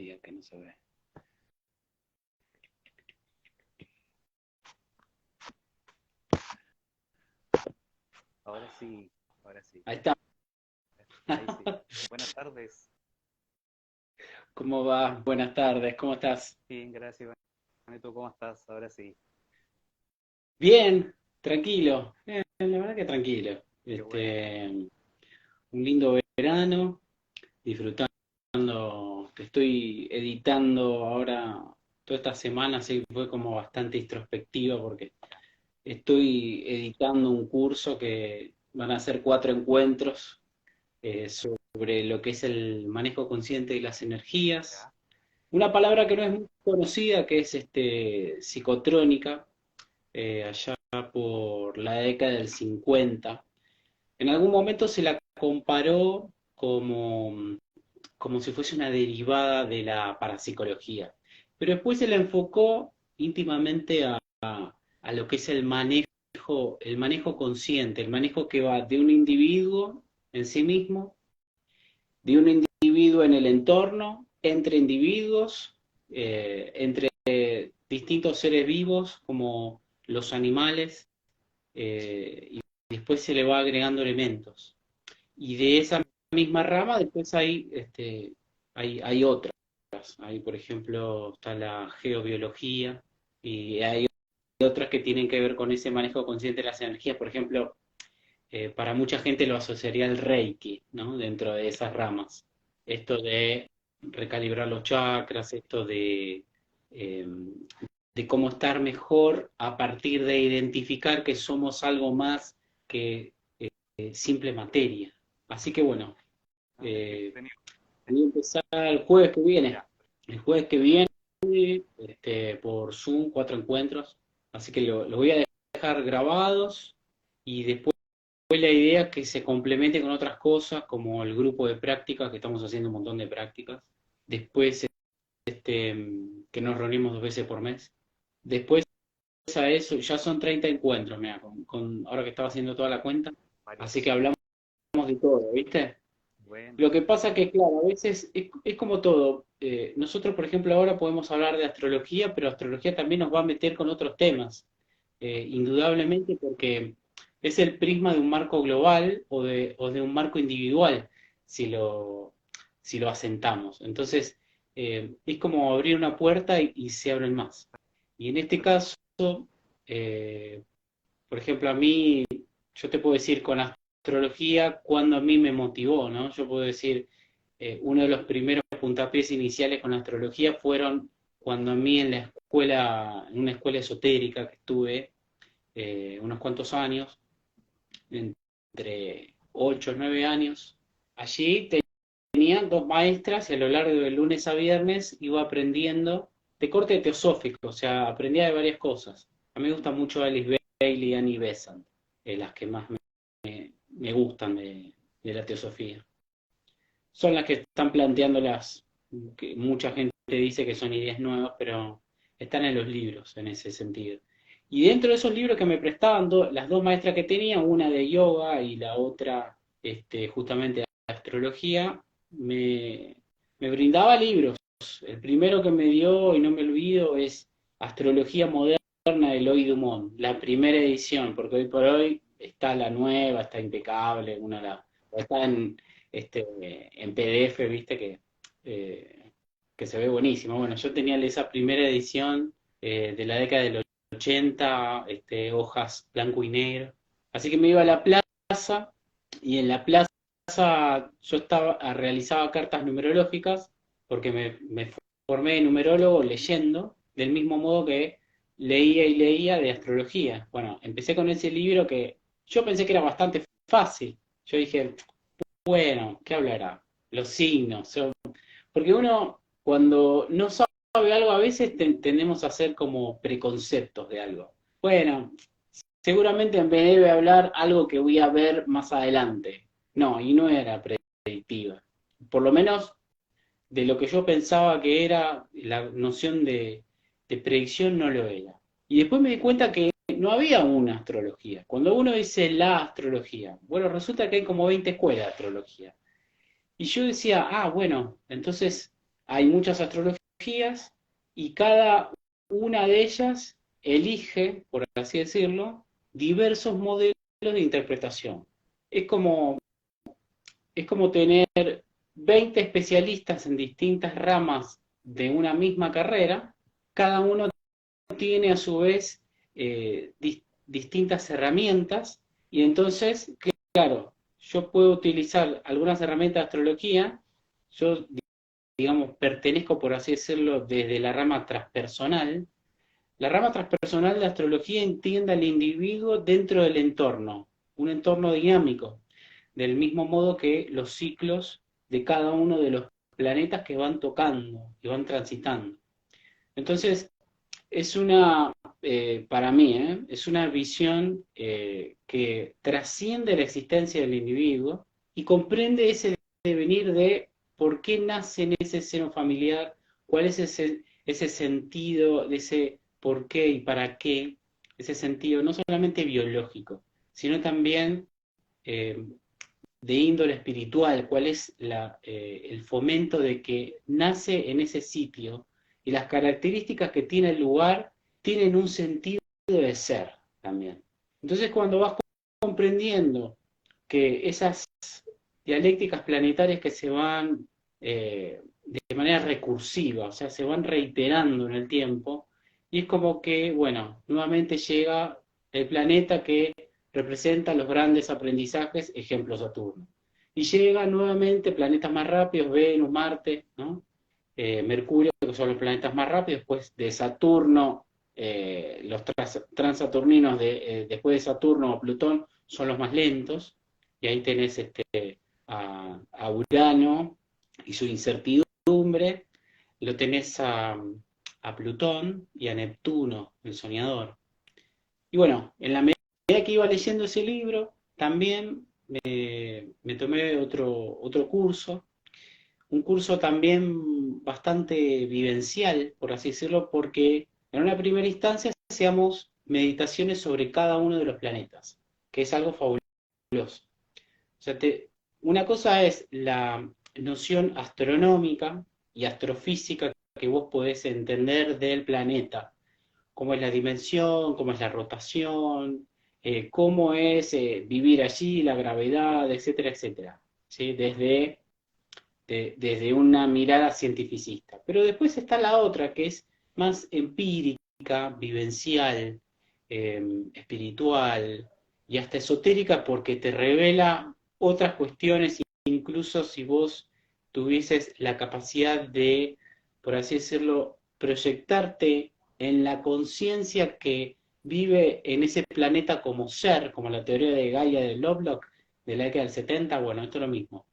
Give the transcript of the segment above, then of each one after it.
día que no se ve. Ahora sí, ahora sí. Ahí está. Ahí sí. Buenas tardes. ¿Cómo va? Buenas tardes, ¿cómo estás? Bien, gracias. Iván. ¿Y tú cómo estás? Ahora sí. Bien, tranquilo. La verdad que tranquilo. Qué bueno. Un lindo verano, disfrutando. Estoy editando ahora toda esta semana, así que fue como bastante introspectiva porque estoy editando un curso que van a ser 4 encuentros sobre lo que es el manejo consciente de las energías. Ya. Una palabra que no es muy conocida, que es psicotrónica, allá por la década del 50. En algún momento se la comparó como si fuese una derivada de la parapsicología, pero después se la enfocó íntimamente a lo que es el manejo consciente, el manejo que va de un individuo en sí mismo, de un individuo en el entorno, entre individuos, entre distintos seres vivos como los animales, y después se le va agregando elementos. Y de esa misma rama después hay otras. Hay, por ejemplo, está la geobiología y hay otras que tienen que ver con ese manejo consciente de las energías. Por ejemplo, para mucha gente lo asociaría al Reiki, ¿no? Dentro de esas ramas. Esto de recalibrar los chakras, esto eh, de cómo estar mejor a partir de identificar que somos algo más que simple materia. Así que bueno, Ah, qué eh, entretenido. voy a empezar el jueves que viene. Ya. El jueves que viene, por Zoom, 4 encuentros. Así que lo voy a dejar grabados y después la idea es que se complemente con otras cosas, como el grupo de prácticas, que estamos haciendo un montón de prácticas. Después, que nos reunimos 2 veces por mes. Después a eso, ya son 30 encuentros, mira, ahora que estaba haciendo toda la cuenta. Así que Varios. hablamos de todo, ¿viste? Bueno. Lo que pasa que, claro, a veces es como todo. Nosotros, por ejemplo, ahora podemos hablar de astrología, pero astrología también nos va a meter con otros temas, indudablemente porque es el prisma de un marco global o de un marco individual, si lo, si lo asentamos. Entonces, es como abrir una puerta y se abren más. Y en este caso, eh, por ejemplo, a mí, yo te puedo decir con astrología cuando a mí me motivó, ¿no? Yo puedo decir, uno de los primeros puntapiés iniciales con astrología fueron cuando a mí en una escuela esotérica que estuve unos cuantos años, entre 8 y 9 años, allí tenía 2 maestras y a lo largo de lunes a viernes iba aprendiendo de corte teosófico, o sea, aprendía de varias cosas. A mí me gusta mucho Alice Bailey y Annie Besant, las que más me gustan de la teosofía. Son las que están planteando que mucha gente dice que son ideas nuevas, pero están en los libros en ese sentido. Y dentro de esos libros que me prestaban las 2 maestras que tenía, una de yoga y la otra justamente de astrología, me, me brindaba libros. El primero que me dio, y no me olvido, es Astrología Moderna de Eloy Dumont, la primera edición, porque hoy por hoy está la nueva, está impecable, está en PDF, viste, que se ve buenísimo. Bueno, yo tenía esa primera edición de la década del 80, hojas blanco y negro. Así que me iba a la plaza y en la plaza yo realizaba cartas numerológicas porque me formé de numerólogo leyendo, del mismo modo que leía y leía de astrología. Bueno, empecé con ese libro que yo pensé que era bastante fácil. Yo dije, bueno, ¿qué hablará? Los signos. Porque uno, cuando no sabe algo, a veces tendemos a hacer como preconceptos de algo. Bueno, seguramente me debe hablar algo que voy a ver más adelante. No, y no era predictiva. Por lo menos de lo que yo pensaba que era la noción de predicción, no lo era. Y después me di cuenta que no había una astrología. Cuando uno dice la astrología, bueno, resulta que hay como 20 escuelas de astrología. Y yo decía, bueno, entonces hay muchas astrologías y cada una de ellas elige, por así decirlo, diversos modelos de interpretación. Es como, es como tener 20 especialistas en distintas ramas de una misma carrera, cada uno tiene a su vez distintas herramientas y entonces, claro, yo puedo utilizar algunas herramientas de astrología, yo digamos pertenezco, por así decirlo, desde la rama transpersonal. La rama transpersonal de la astrología entiende al individuo dentro del entorno, un entorno dinámico, del mismo modo que los ciclos de cada uno de los planetas que van tocando, que van transitando. Entonces, es una, para mí, es una visión que trasciende la existencia del individuo y comprende ese devenir de por qué nace en ese seno familiar, cuál es ese sentido, de ese por qué y para qué, ese sentido no solamente biológico, sino también eh, de índole espiritual, cuál es el fomento de que nace en ese sitio y las características que tiene el lugar tienen un sentido de ser también. Entonces cuando vas comprendiendo que esas dialécticas planetarias que se van de manera recursiva, o sea, se van reiterando en el tiempo, y es como que, bueno, nuevamente llega el planeta que representa los grandes aprendizajes, ejemplo Saturno. Y llegan nuevamente planetas más rápidos, Venus, Marte, ¿no? Mercurio, que son los planetas más rápidos, después de Saturno, los transaturninos después de Saturno o Plutón son los más lentos, y ahí tenés a Urano y su incertidumbre, lo tenés a Plutón y a Neptuno, el soñador. Y bueno, en la medida que iba leyendo ese libro, también me tomé otro curso, un curso también bastante vivencial, por así decirlo, porque en una primera instancia hacíamos meditaciones sobre cada uno de los planetas, que es algo fabuloso. O sea, una cosa es la noción astronómica y astrofísica que vos podés entender del planeta, cómo es la dimensión, cómo es la rotación, cómo es vivir allí, la gravedad, etcétera, etcétera, ¿sí? Desde una mirada cientificista. Pero después está la otra, que es más empírica, vivencial, espiritual y hasta esotérica, porque te revela otras cuestiones, incluso si vos tuvieses la capacidad de, por así decirlo, proyectarte en la conciencia que vive en ese planeta como ser, como la teoría de Gaia de Lovelock de la década del 70, bueno, esto es lo mismo.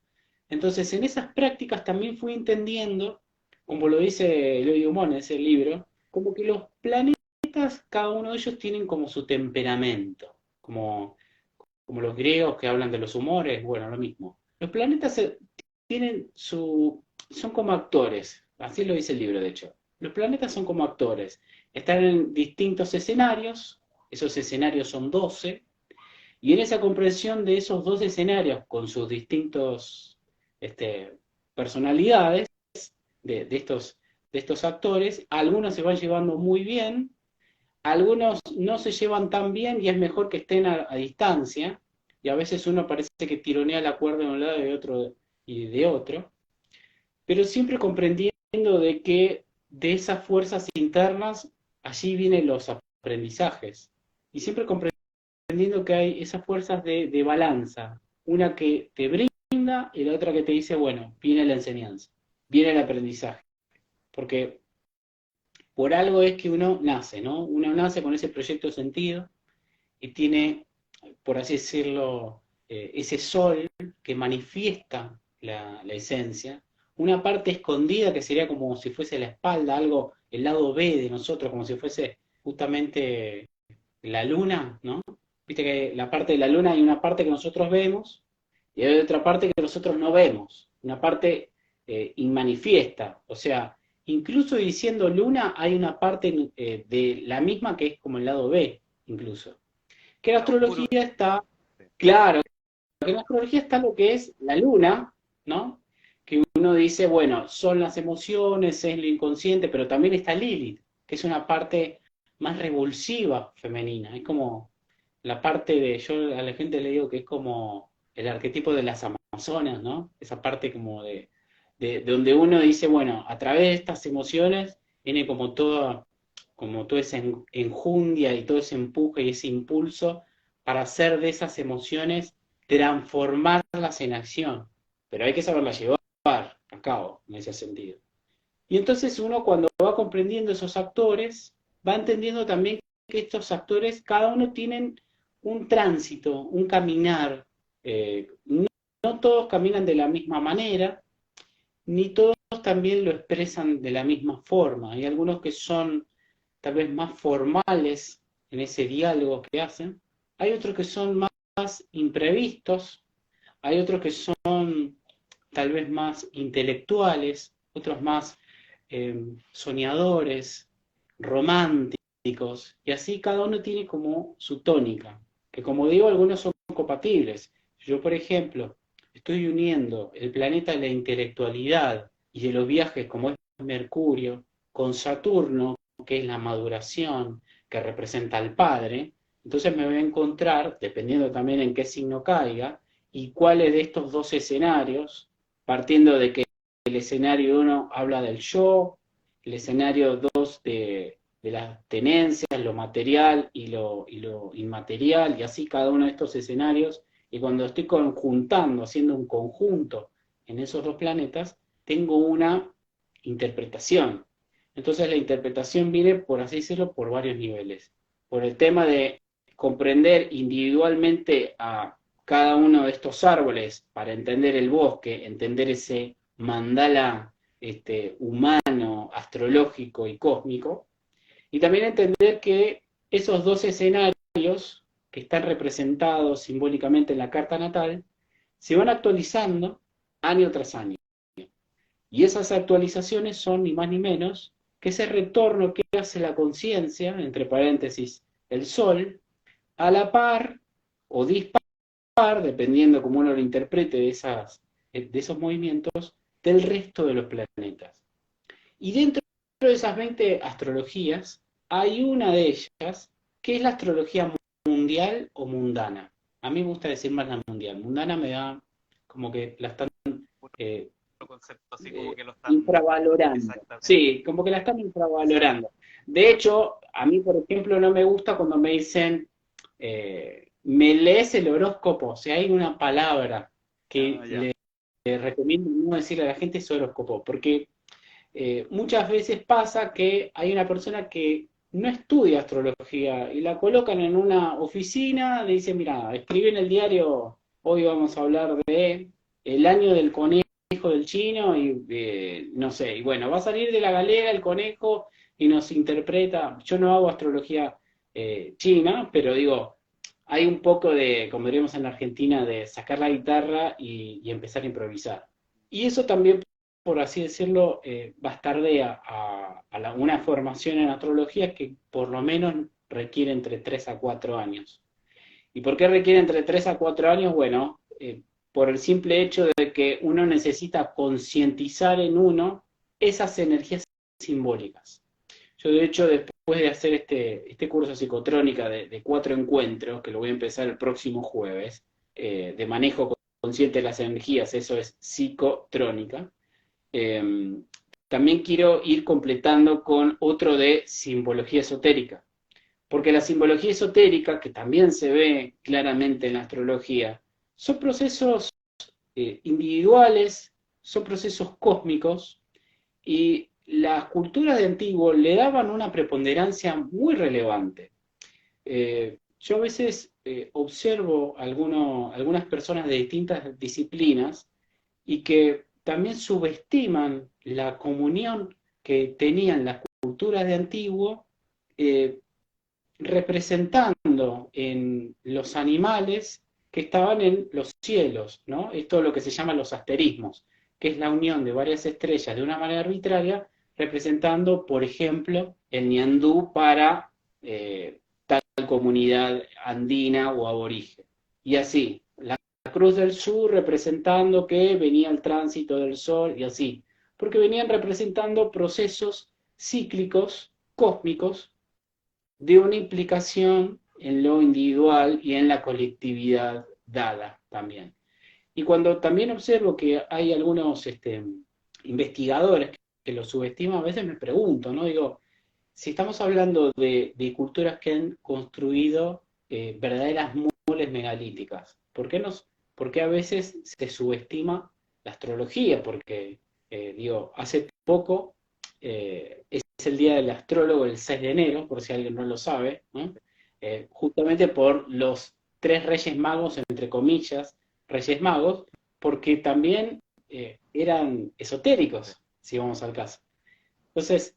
Entonces, en esas prácticas también fui entendiendo, como lo dice Eloy Dumont en ese libro, como que los planetas, cada uno de ellos tienen como su temperamento, como los griegos que hablan de los humores, bueno, lo mismo. Los planetas tienen son como actores, así lo dice el libro, de hecho. Los planetas son como actores, están en distintos escenarios, esos escenarios son 12, y en esa comprensión de esos dos escenarios con sus distintos personalidades de estos actores, algunos se van llevando muy bien, algunos no se llevan tan bien y es mejor que estén a distancia, y a veces uno parece que tironea la cuerda de un lado y de otro, pero siempre comprendiendo de que de esas fuerzas internas allí vienen los aprendizajes, y siempre comprendiendo que hay esas fuerzas de balanza, una que te brinda y la otra que te dice, bueno, viene la enseñanza, viene el aprendizaje, porque por algo es que uno nace, ¿no? Uno nace con ese proyecto de sentido y tiene, por así decirlo, ese sol que manifiesta la esencia, una parte escondida que sería como si fuese la espalda, algo, el lado B de nosotros, como si fuese justamente la luna, ¿no? Viste que la parte de la luna hay una parte que nosotros vemos y hay otra parte que nosotros no vemos, una parte inmanifiesta, o sea, incluso diciendo luna hay una parte de la misma que es como el lado B, incluso. Que en la Está oscuro. astrología está, claro, que en la astrología está lo que es la luna, ¿no? que uno dice, bueno, son las emociones, es lo inconsciente, pero también está Lilith, que es una parte más revulsiva femenina, es como la parte de, yo a la gente le digo que es como el arquetipo de las Amazonas, ¿no? Esa parte como de donde uno dice, bueno, a través de estas emociones viene como toda esa enjundia y todo ese empuje y ese impulso para hacer de esas emociones, transformarlas en acción. Pero hay que saberlas llevar a cabo en ese sentido. Y entonces uno cuando va comprendiendo esos actores, va entendiendo también que estos actores, cada uno tienen un tránsito, un caminar. No, no todos caminan de la misma manera, ni todos también lo expresan de la misma forma. Hay algunos que son tal vez más formales en ese diálogo que hacen. Hay otros que son más imprevistos, hay otros que son tal vez más intelectuales, otros más soñadores, románticos, y así cada uno tiene como su tónica, que como digo, algunos son compatibles. Yo, por ejemplo, estoy uniendo el planeta de la intelectualidad y de los viajes como es Mercurio, con Saturno, que es la maduración, que representa al padre, entonces me voy a encontrar, dependiendo también en qué signo caiga, y cuáles de estos dos escenarios, partiendo de que el escenario 1 habla del yo, el escenario 2 de las tenencias, lo material y lo inmaterial, y así cada uno de estos escenarios, y cuando estoy conjuntando, haciendo un conjunto en esos dos planetas, tengo una interpretación. Entonces la interpretación viene, por así decirlo, por varios niveles. Por el tema de comprender individualmente a cada uno de estos árboles para entender el bosque, entender ese mandala humano, astrológico y cósmico, y también entender que esos dos escenarios que están representados simbólicamente en la carta natal se van actualizando año tras año. Y esas actualizaciones son ni más ni menos que ese retorno que hace la conciencia, entre paréntesis, el sol, a la par o dispar, dependiendo cómo uno lo interprete de esos movimientos, del resto de los planetas. Y dentro de esas 20 astrologías, hay una de ellas que es la astrología mundial o mundana. A mí me gusta decir más la mundial. Mundana me da como que la están eh, Concepto así como que lo están infravalorando. exactamente. Sí, como que la están infravalorando. De hecho, a mí, por ejemplo, no me gusta cuando me dicen, me lees el horóscopo. Si hay una palabra que Ah, ya. le recomiendo no decirle a la gente es horóscopo, porque muchas veces pasa que hay una persona que no estudia astrología y la colocan en una oficina, le dicen, mira, escribe en el diario, hoy vamos a hablar de el año del conejo del chino y no sé, y bueno, va a salir de la galera el conejo y nos interpreta, yo no hago astrología china, pero digo, hay un poco de, como diríamos en la Argentina, de sacar la guitarra y empezar a improvisar. Y eso también, por así decirlo, bastardea una formación en astrología que por lo menos requiere entre 3 a 4 años. ¿Y por qué requiere entre 3 a 4 años? Bueno, por el simple hecho de que uno necesita concientizar en uno esas energías simbólicas. Yo, de hecho, después de hacer este curso psicotrónica de 4 encuentros, que lo voy a empezar el próximo jueves, de manejo consciente de las energías, eso es psicotrónica, eh, también quiero ir completando con otro de simbología esotérica, porque la simbología esotérica, que también se ve claramente en la astrología, son procesos individuales, son procesos cósmicos, y las culturas de antiguo le daban una preponderancia muy relevante. Yo a veces observo algunas personas de distintas disciplinas y que también subestiman la comunión que tenían las culturas de antiguo, eh, representando en los animales que estaban en los cielos, ¿no? Esto es lo que se llama los asterismos, que es la unión de varias estrellas de una manera arbitraria, representando, por ejemplo, el ñandú para tal comunidad andina o aborigen. Y así, la cruz del sur representando que venía el tránsito del sol y así, porque venían representando procesos cíclicos, cósmicos, de una implicación en lo individual y en la colectividad dada también. Y cuando también observo que hay algunos investigadores que lo subestiman, a veces me pregunto, ¿no? Digo, si estamos hablando de culturas que han construido verdaderas moles megalíticas, por qué a veces se subestima la astrología? Porque, digo, hace poco es el día del astrólogo, el 6 de enero, por si alguien no lo sabe, ¿no? Justamente por los tres reyes magos, entre comillas, reyes magos, porque también eran esotéricos, si vamos al caso. Entonces,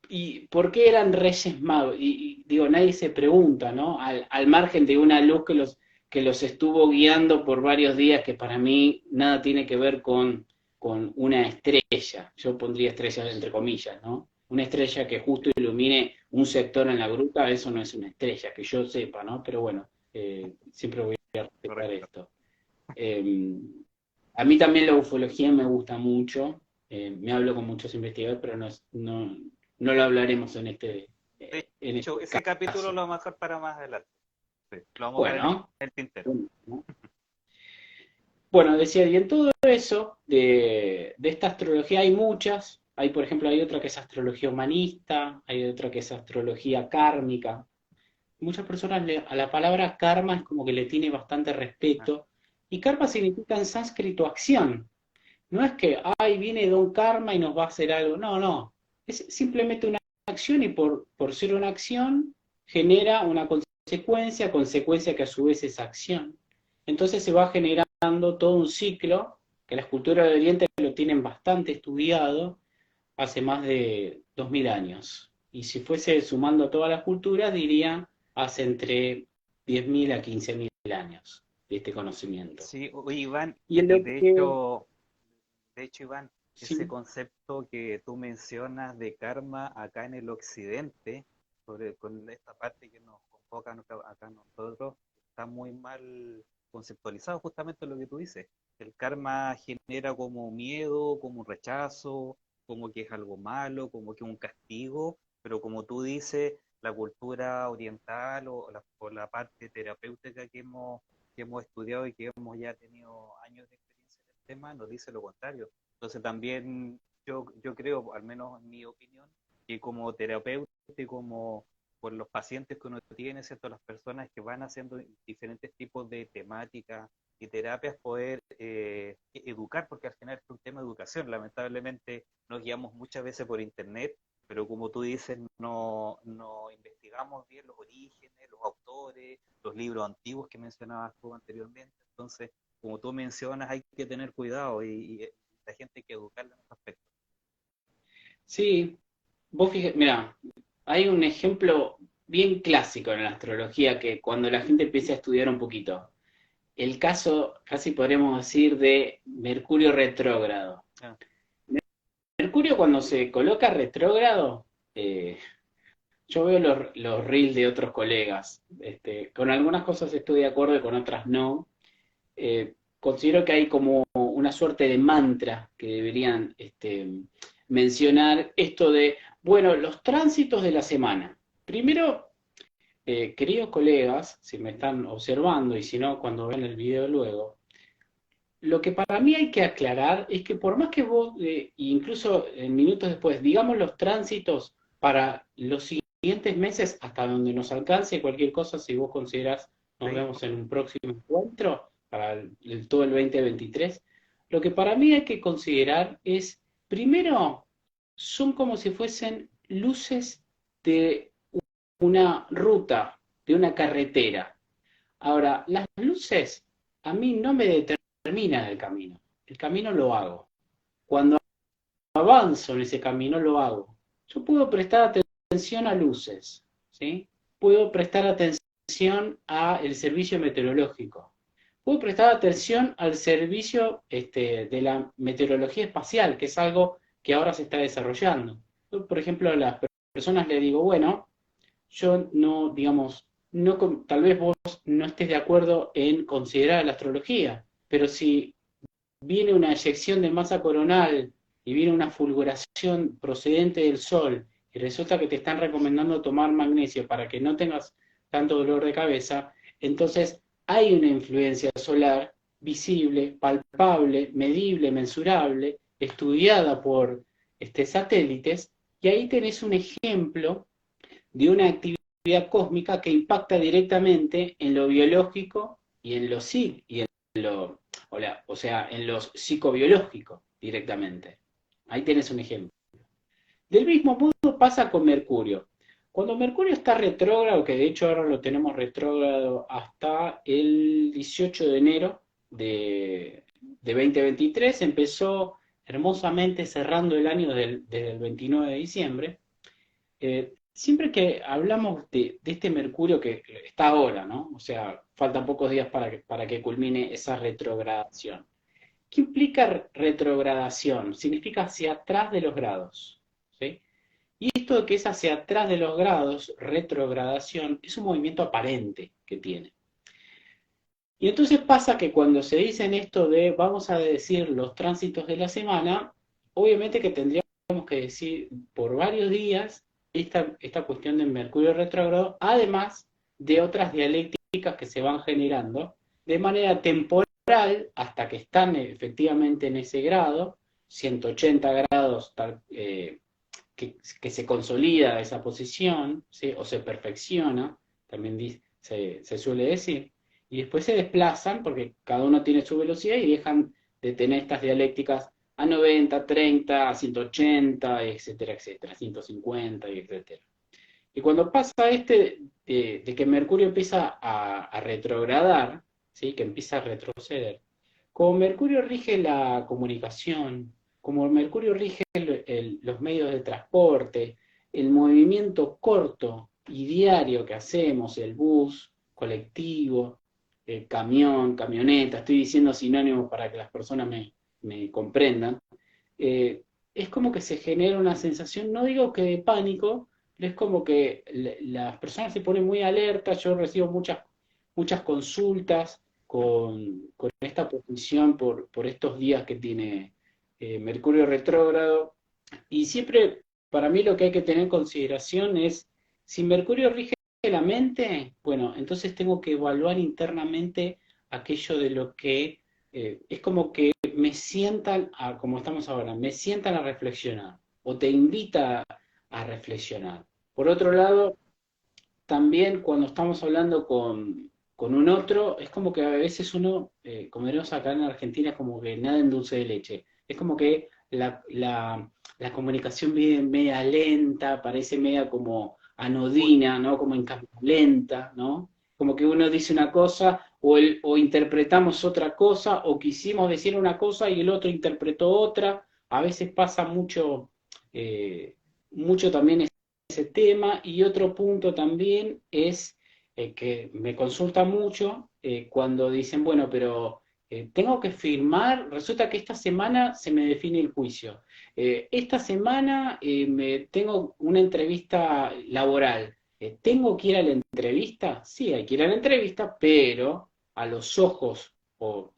¿y por qué eran reyes magos? Digo, nadie se pregunta, ¿no? Al margen de una luz que los estuvo guiando por varios días, que para mí nada tiene que ver con una estrella. Yo pondría estrellas entre comillas, ¿no? Una estrella que justo ilumine un sector en la gruta, eso no es una estrella, que yo sepa, ¿no? Pero bueno, siempre voy a respetar esto. A mí también la ufología me gusta mucho, me hablo con muchos investigadores, pero no lo hablaremos en este, De en hecho, este ese capítulo caso. lo vamos a dejar para más adelante. Sí, lo vamos a dejar en Bueno, el tintero. ¿no? Bueno, decía, y en todo eso, de esta astrología hay muchas. Hay, por ejemplo, hay otra que es astrología humanista, hay otra que es astrología kármica. Muchas personas a la palabra karma es como que le tiene bastante Ah, respeto. Y karma significa en sánscrito acción. No es que, ay, viene Don Karma y nos va a hacer algo. No, no. Es simplemente una acción y por ser una acción genera una consecuencia, consecuencia que a su vez es acción. Entonces se va generando todo un ciclo que las culturas de Oriente lo tienen bastante estudiado hace más de 2000 años. Y si fuese sumando todas las culturas, diría hace entre 10.000 a 15.000 años de este conocimiento. sí, oye, Iván, Y en y lo que... de hecho, Iván, ese Sí, concepto que tú mencionas de karma acá en el occidente, con esta parte que nos convoca acá a nosotros, está muy mal conceptualizado justamente lo que tú dices. El karma genera como miedo, como un rechazo, como que es algo malo, como que es un castigo, pero como tú dices, la cultura oriental o la parte terapéutica que hemos estudiado y que hemos ya tenido años de experiencia en el tema, nos dice lo contrario. Entonces también yo creo, al menos en mi opinión, que como terapeuta y como por los pacientes que uno tiene, ¿cierto? Las personas que van haciendo diferentes tipos de temáticas y terapias, poder educar, porque al final es un tema de educación. Lamentablemente nos guiamos muchas veces por internet, pero como tú dices, no investigamos bien los orígenes, los autores, los libros antiguos que mencionabas tú anteriormente. Entonces, como tú mencionas, hay que tener cuidado y la gente hay que educarla en ese aspecto. sí, vos fíjate, mira, hay un ejemplo bien clásico en la astrología que cuando la gente empieza a estudiar un poquito, el caso, casi podríamos decir, de Mercurio retrógrado. Ah, Mercurio cuando se coloca retrógrado, eh, yo veo los reels de otros colegas, con algunas cosas estoy de acuerdo y con otras no. Considero que hay como una suerte de mantra que deberían mencionar esto de, bueno, los tránsitos de la semana. Primero, queridos colegas, si me están observando y si no, cuando vean el video luego, lo que para mí hay que aclarar es que por más que vos, incluso en minutos después, digamos los tránsitos para los siguientes meses hasta donde nos alcance cualquier cosa, si vos considerás, nos sí, vemos en un próximo encuentro para todo el 2023, lo que para mí hay que considerar es, primero, son como si fuesen luces de una ruta, de una carretera. Ahora, las luces a mí no me determinan el camino lo hago. Cuando avanzo en ese camino lo hago. Yo puedo prestar atención a luces, ¿sí? Puedo prestar atención al servicio meteorológico. Puedo prestar atención al servicio de la meteorología espacial, que es algo que ahora se está desarrollando. Yo, por ejemplo, a las personas le digo, bueno, yo no, digamos, tal vez vos no estés de acuerdo en considerar la astrología, pero si viene una eyección de masa coronal y viene una fulguración procedente del Sol y resulta que te están recomendando tomar magnesio para que no tengas tanto dolor de cabeza, entonces hay una influencia solar visible, palpable, medible, mensurable, estudiada por satélites, y ahí tenés un ejemplo de una actividad cósmica que impacta directamente en lo biológico y en lo psíquico, y en lo, o sea, en lo psicobiológico directamente. Ahí tenés un ejemplo. Del mismo modo pasa con Mercurio. Cuando Mercurio está retrógrado, que de hecho ahora lo tenemos retrógrado hasta el 18 de enero de 2023, empezó hermosamente cerrando el año desde el 29 de diciembre. Siempre que hablamos de este Mercurio que está ahora, ¿no? O sea, faltan pocos días para que culmine esa retrogradación. ¿Qué implica retrogradación? Significa hacia atrás de los grados, ¿sí? Y esto de que es hacia atrás de los grados, retrogradación, es un movimiento aparente que tiene. Y entonces pasa que cuando se dicen esto de, vamos a decir, los tránsitos de la semana, obviamente que tendríamos que decir por varios días esta cuestión del Mercurio retrógrado, además de otras dialécticas que se van generando de manera temporal hasta que están efectivamente en ese grado, 180 grados que se consolida esa posición, ¿sí? O se perfecciona, también se suele decir, y después se desplazan porque cada uno tiene su velocidad y dejan de tener estas dialécticas a 90, 30, a 180, etcétera, etcétera, 150, etcétera. Y cuando pasa de que Mercurio empieza a retrogradar, ¿sí? Que empieza a retroceder, como Mercurio rige la comunicación, como Mercurio rige los medios de transporte, el movimiento corto y diario que hacemos, el bus, colectivo, el camión, camioneta, estoy diciendo sinónimos para que las personas me comprendan, es como que se genera una sensación, no digo que de pánico, pero es como que las personas se ponen muy alertas, yo recibo muchas consultas con esta posición por estos días que tiene Mercurio retrógrado. Y siempre, para mí, lo que hay que tener en consideración es, si Mercurio rige la mente, bueno, entonces tengo que evaluar internamente aquello de lo que es como que me sientan, como estamos ahora, me sientan a reflexionar o te invita a reflexionar. Por otro lado, también cuando estamos hablando con un otro, es como que a veces uno, como diríamos acá en Argentina, es como que nada en dulce de leche. Es como que la comunicación viene media lenta, parece media como anodina, ¿no? Como en cámara lenta, ¿no? Como que uno dice una cosa o interpretamos otra cosa o quisimos decir una cosa y el otro interpretó otra. A veces pasa eh, mucho también ese tema. Y otro punto también es que me consulta mucho cuando dicen, bueno, pero tengo que firmar, resulta que esta semana se me define el juicio. Esta semana tengo una entrevista laboral. ¿Tengo que ir a la entrevista? Sí, hay que ir a la entrevista, pero a los ojos o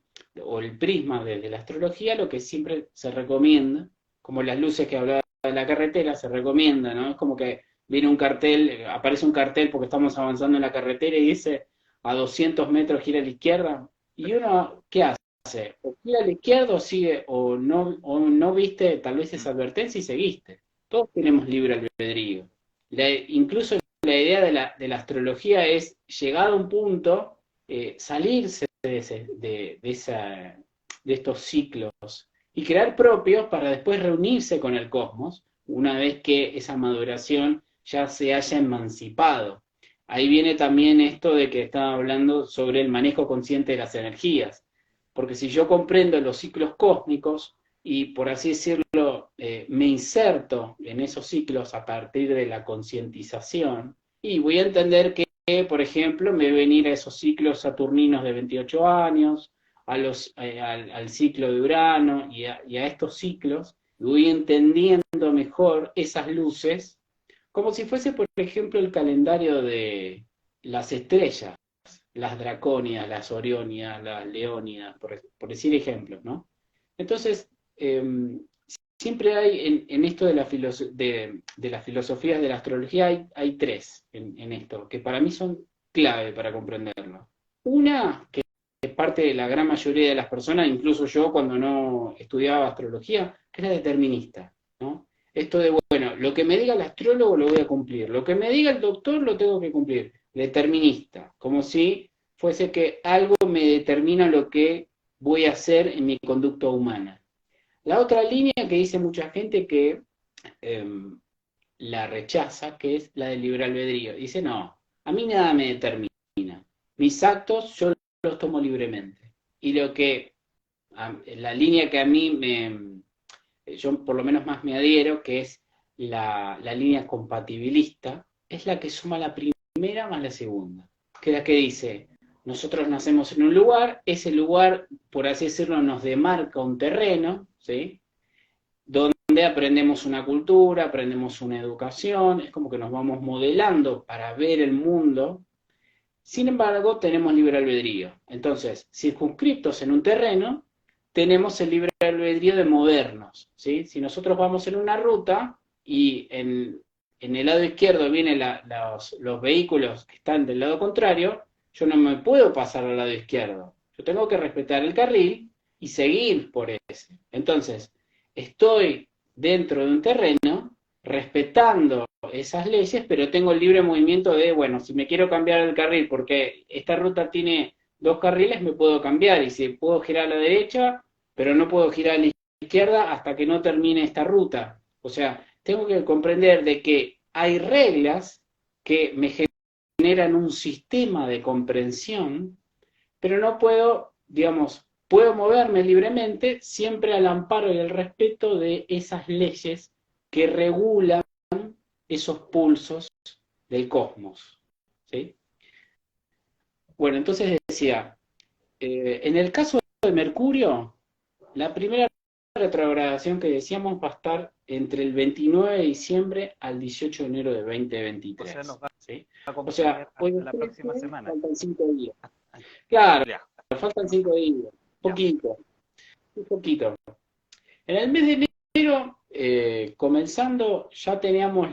el prisma de la astrología, lo que siempre se recomienda, como las luces que hablaba de la carretera, se recomienda, ¿no? Es como que viene un cartel, aparece un cartel porque estamos avanzando en la carretera y dice a 200 metros gira a la izquierda. Y uno, ¿qué hace? O gira a la izquierda o sigue, o no viste tal vez esa advertencia y seguiste. Todos tenemos libre albedrío. Incluso la idea de la astrología es, llegado a un punto, salirse de estos ciclos y crear propios para después reunirse con el cosmos una vez que esa maduración ya se haya emancipado. Ahí viene también esto de que estaba hablando sobre el manejo consciente de las energías, porque si yo comprendo los ciclos cósmicos y, por así decirlo, me inserto en esos ciclos a partir de la concientización, y voy a entender que, por ejemplo, me voy a venir a esos ciclos saturninos de 28 años, al ciclo de Urano y a estos ciclos, voy entendiendo mejor esas luces, como si fuese, por ejemplo, el calendario las estrellas, las draconias, las orionias, las leónidas, por decir ejemplos, ¿no? Entonces, siempre hay en esto de, de las filosofías de la astrología, hay tres en esto, que para mí son clave para comprenderlo. Una, que es parte de la gran mayoría de las personas, incluso yo cuando no estudiaba astrología, que era determinista, ¿no? Esto de, bueno, lo que me diga el astrólogo lo voy a cumplir, lo que me diga el doctor lo tengo que cumplir. Determinista, como si fuese que algo me determina lo que voy a hacer en mi conducta humana. La otra línea que dice mucha gente que la rechaza, que es la del libre albedrío. Dice, no, a mí nada me determina. Mis actos yo los tomo libremente. Y la línea que a mí yo por lo menos más me adhiero, que es la línea compatibilista, es la que suma la primera más la segunda. Que es la que dice, nosotros nacemos en un lugar, ese lugar, por así decirlo, nos demarca un terreno, ¿sí? Donde aprendemos una cultura, aprendemos una educación, es como que nos vamos modelando para ver el mundo. Sin embargo, tenemos libre albedrío. Entonces, circunscriptos en un terreno, tenemos el libre albedrío de movernos, ¿sí? Si nosotros vamos en una ruta y en el lado izquierdo vienen los vehículos que están del lado contrario, yo no me puedo pasar al lado izquierdo. Yo tengo que respetar el carril y seguir por ese. Entonces, estoy dentro de un terreno respetando esas leyes, pero tengo el libre movimiento de, bueno, si me quiero cambiar el carril porque esta ruta tiene dos carriles, me puedo cambiar y si puedo girar a la derecha, pero no puedo girar a la izquierda hasta que no termine esta ruta. O sea, tengo que comprender de que hay reglas que me generan un sistema de comprensión, pero no puedo, digamos, puedo moverme libremente siempre al amparo y al respeto de esas leyes que regulan esos pulsos del cosmos. ¿Sí? Bueno, entonces decía, en el caso de Mercurio, la primera retrogradación que decíamos va a estar entre el 29 de diciembre al 18 de enero de O sea, 2023. nos va ¿Sí? a O sea, acompañar hoy hasta es la 13, próxima semana. faltan 5 días. Claro, Ya, faltan 5 días. ya. Poquito, un poquito. En el mes de enero, comenzando, ya teníamos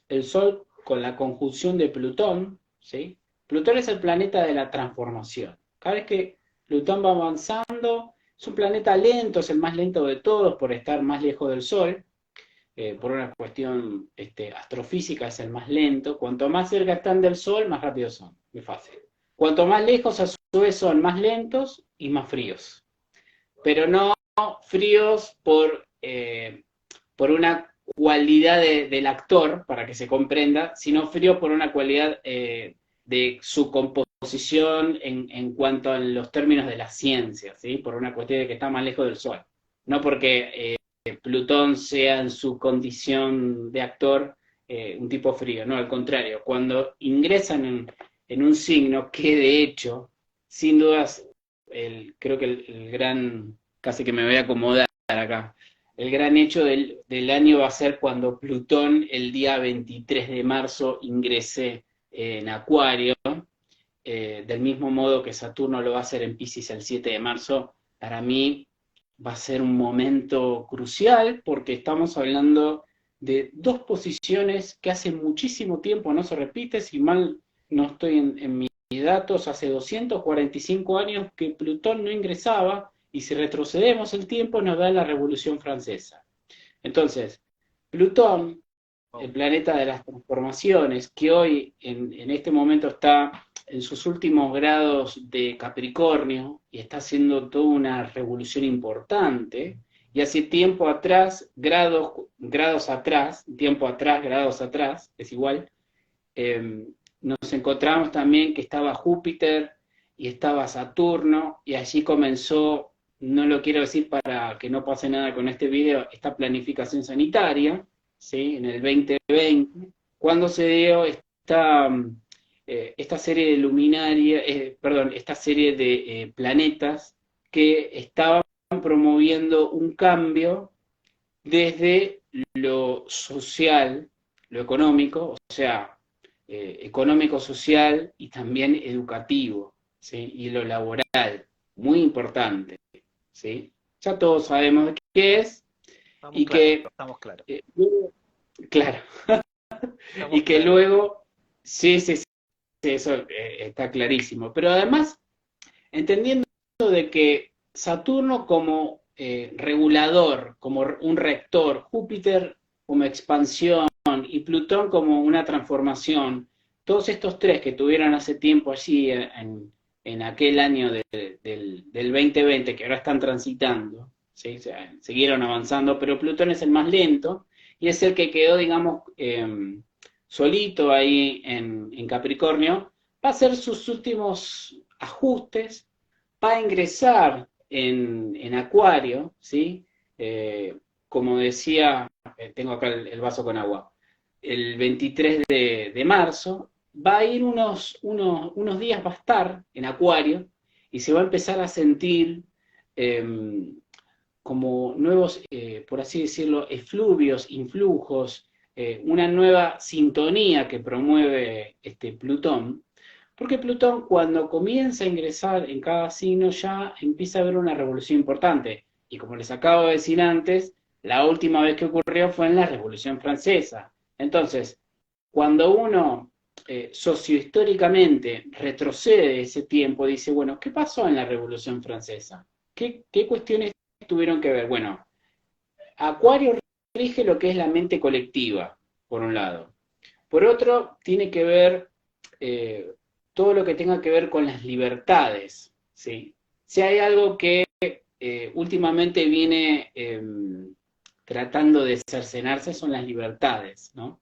el Sol con la conjunción de Plutón, ¿sí? Plutón es el planeta de la transformación. Cada vez que Plutón va avanzando, es un planeta lento, es el más lento de todos por estar más lejos del Sol, por una cuestión astrofísica es el más lento. Cuanto más cerca están del Sol, más rápidos son, muy fácil. Cuanto más lejos, a su vez, son más lentos y más fríos. Pero no fríos por una cualidad del actor, para que se comprenda, sino fríos por una cualidad de su composición en cuanto a los términos de la ciencia, ¿sí? Por una cuestión de que está más lejos del Sol. No porque Plutón sea en su condición de actor un tipo frío, no, al contrario, cuando ingresan en un signo que de hecho, sin dudas, creo que el gran, casi que me voy a acomodar acá, el gran hecho del año va a ser cuando Plutón el día 23 de marzo ingrese en Acuario, del mismo modo que Saturno lo va a hacer en Piscis el 7 de marzo. Para mí va a ser un momento crucial porque estamos hablando de dos posiciones que hace muchísimo tiempo no se repite, si mal no estoy en mis datos, hace 245 años que Plutón no ingresaba, y si retrocedemos el tiempo nos da la Revolución Francesa. Entonces, Plutón, el planeta de las transformaciones, que hoy en este momento está en sus últimos grados de Capricornio y está haciendo toda una revolución importante, y hace tiempo atrás, grados atrás, grados atrás, es igual, nos encontramos también que estaba Júpiter y estaba Saturno, y allí comenzó, no lo quiero decir para que no pase nada con este video, esta planificación sanitaria, ¿sí? En el 2020, cuando se dio esta serie de luminarias, esta serie de planetas que estaban promoviendo un cambio desde lo social, lo económico, o sea, económico-social y también educativo, ¿sí? Y lo laboral, muy importante, ¿sí? Ya todos sabemos de qué es Estamos y claros, que, estamos claros, claro, estamos y que claros. luego, sí, sí, sí, eso está clarísimo, pero además entendiendo de que Saturno como regulador, como un rector, Júpiter como expansión y Plutón como una transformación, todos estos tres que tuvieron hace tiempo allí en aquel año del 2020 que ahora están transitando, ¿sí? O sea, siguieron avanzando, pero Plutón es el más lento y es el que quedó, digamos, solito ahí en Capricornio, va a hacer sus últimos ajustes, va a ingresar en Acuario, ¿sí? Como decía, tengo acá el vaso con agua, el 23 de marzo, va a ir unos días, va a estar en Acuario y se va a empezar a sentir eh, como nuevos, por así decirlo, efluvios, influjos, una nueva sintonía que promueve este Plutón, porque Plutón cuando comienza a ingresar en cada signo ya empieza a haber una revolución importante. Y como les acabo de decir antes, la última vez que ocurrió fue en la Revolución Francesa. Entonces, cuando uno sociohistóricamente retrocede ese tiempo, dice, bueno, ¿qué pasó en la Revolución Francesa? ¿Qué cuestiones tuvieron que ver? Bueno, Acuario rige lo que es la mente colectiva, por un lado. Por otro, tiene que ver eh, todo lo que tenga que ver con las libertades, ¿sí? Si hay algo que últimamente viene tratando de cercenarse son las libertades, ¿no?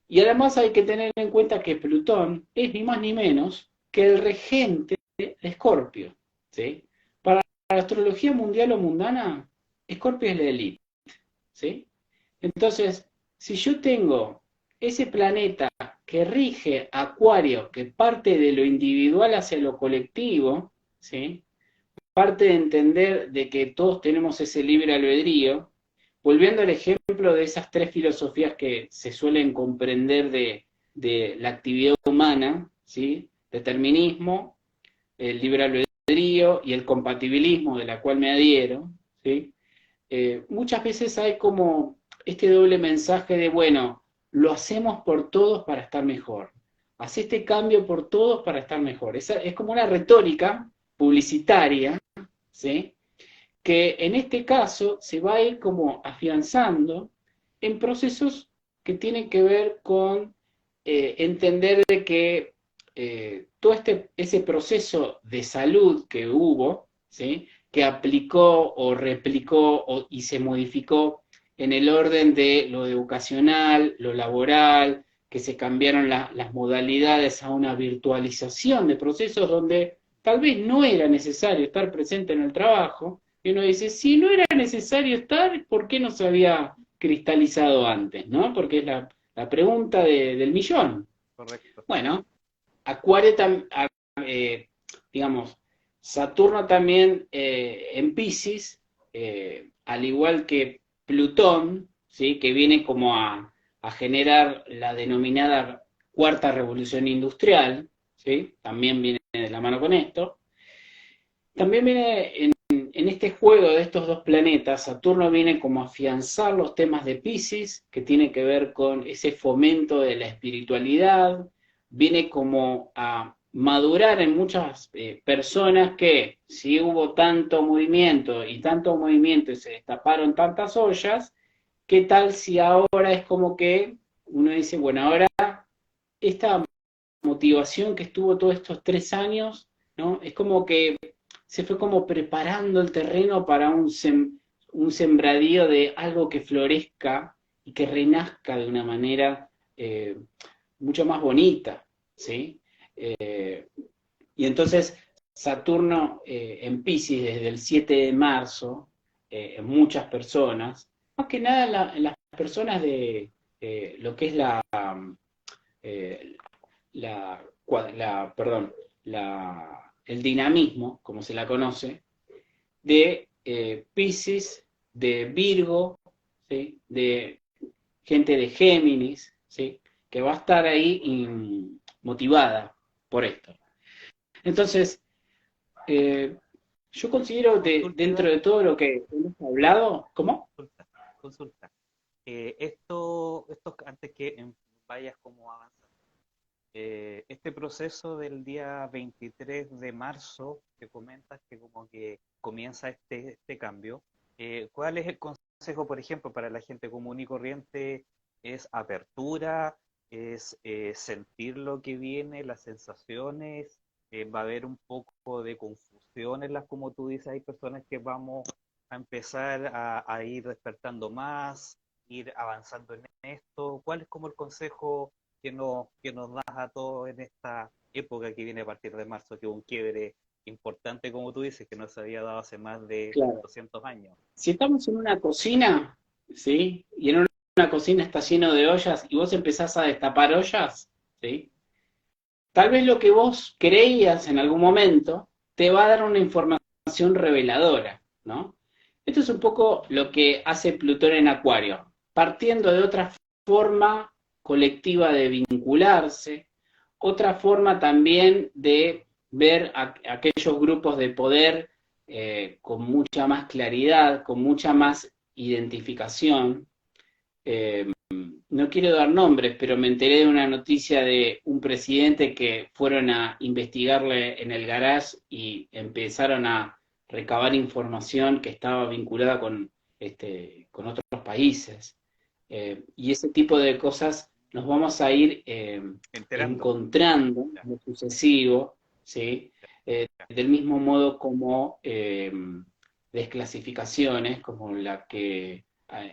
Y además hay que tener en cuenta que Plutón es ni más ni menos que el regente de Escorpio, ¿sí? Para la astrología mundial o mundana, Escorpio es la élite, ¿sí? Entonces, si yo tengo ese planeta que rige Acuario, que parte de lo individual hacia lo colectivo, ¿sí? Parte de entender de que todos tenemos ese libre albedrío, volviendo al ejemplo de esas tres filosofías que se suelen comprender de la actividad humana, ¿sí? Determinismo, el libre albedrío y el compatibilismo, de la cual me adhiero, ¿sí? Muchas veces hay como este doble mensaje de, bueno, lo hacemos por todos para estar mejor. Haz este cambio por todos para estar mejor. Es como una retórica publicitaria, ¿sí? Que en este caso se va a ir como afianzando en procesos que tienen que ver con entender de que todo ese proceso de salud que hubo, ¿sí? Que aplicó o replicó y se modificó en el orden de lo educacional, lo laboral, que se cambiaron las modalidades a una virtualización de procesos donde tal vez no era necesario estar presente en el trabajo, y uno dice, si no era necesario estar, ¿por qué no se había cristalizado antes? ¿No? Porque es la pregunta del millón. Correcto. Bueno, Acuario también, digamos, Saturno también en Piscis, al igual que Plutón, ¿sí? Que viene como a generar la denominada cuarta revolución industrial, ¿sí? También viene de la mano con esto. También viene en este juego de estos dos planetas, Saturno viene como a afianzar los temas de Piscis, que tiene que ver con ese fomento de la espiritualidad, viene como a madurar en muchas personas que si hubo tanto movimiento y se destaparon tantas ollas, ¿qué tal si ahora es como que uno dice, bueno, ahora esta motivación que estuvo todos estos 3 años, ¿no? Es como que se fue como preparando el terreno para un sembradío de algo que florezca y que renazca de una manera eh, mucho más bonita, ¿sí? Eh, y entonces Saturno en Pisces desde el 7 de marzo, en muchas personas, más que nada en las personas de lo que es eh, perdón, el dinamismo, como se la conoce, de Piscis, de Virgo, ¿sí? De gente de Géminis, ¿sí? que va a estar ahí motivada por esto. Entonces, eh, yo considero que Consulta, dentro Iván, de todo lo que hemos hablado, ¿cómo? consulta, consulta. Antes que vayas como avanzando, este proceso del día 23 de marzo que comentas que como que comienza este cambio, ¿cuál es el consejo, por ejemplo, para la gente común y corriente? ¿Es apertura? ¿Es sentir lo que viene, las sensaciones? ¿Va a haber un poco de confusión en las, como tú dices, hay personas que vamos a empezar a ir despertando más, ir avanzando en esto? ¿Cuál es como el consejo que nos das a todos en esta época que viene a partir de marzo, que es un quiebre importante, como tú dices, que no se había dado hace más de Claro. 200 años? Si estamos en una cocina, ¿sí? Y en una cocina está lleno de ollas y vos empezás a destapar ollas, ¿sí? Tal vez lo que vos creías en algún momento te va a dar una información reveladora, ¿no? Esto es un poco lo que hace Plutón en Acuario, partiendo de otra forma colectiva de vincularse, otra forma también de ver aquellos grupos de poder con mucha más claridad, con mucha más identificación. Eh, no quiero dar nombres, pero me enteré de una noticia de un presidente que fueron a investigarle en el garage y empezaron a recabar información que estaba vinculada con otros países. Y ese tipo de cosas nos vamos a ir Enterando. encontrando Ya, en lo sucesivo, ¿sí? ya. Del mismo modo como desclasificaciones como la que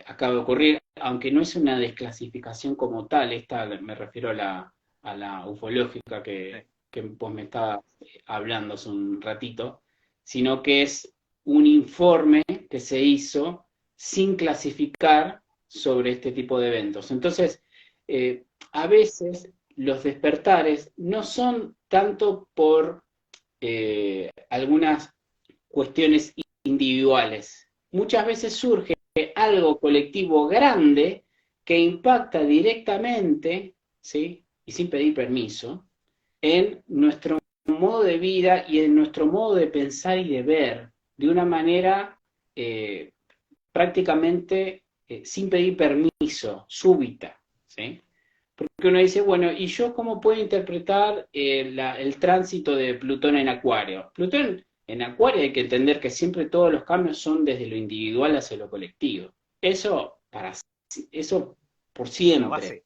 acaba de ocurrir, aunque no es una desclasificación como tal, esta me refiero a la ufológica Sí. que vos me estabas hablando hace un ratito, sino que es un informe que se hizo sin clasificar sobre este tipo de eventos. Entonces, a veces los despertares no son tanto por algunas cuestiones individuales. Muchas veces surge algo colectivo grande que impacta directamente, ¿sí? Y sin pedir permiso, en nuestro modo de vida y en nuestro modo de pensar y de ver de una manera eh, prácticamente sin pedir permiso, súbita, ¿sí? Porque uno dice, bueno, ¿y yo cómo puedo interpretar el tránsito de Plutón en Acuario? Plutón en Acuario hay que entender que siempre todos los cambios son desde lo individual hacia lo colectivo. Eso, eso por La siempre. base.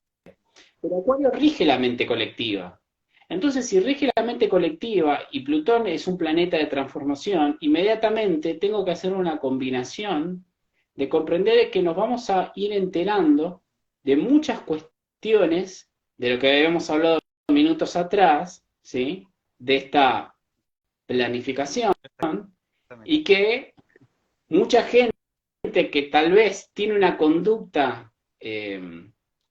Pero Acuario rige la mente colectiva. Entonces, si rige la mente colectiva y Plutón es un planeta de transformación, inmediatamente tengo que hacer una combinación de comprender que nos vamos a ir enterando de muchas cuestiones de lo que habíamos hablado minutos atrás, ¿sí? De esta planificación Exactamente. y que mucha gente que tal vez tiene una conducta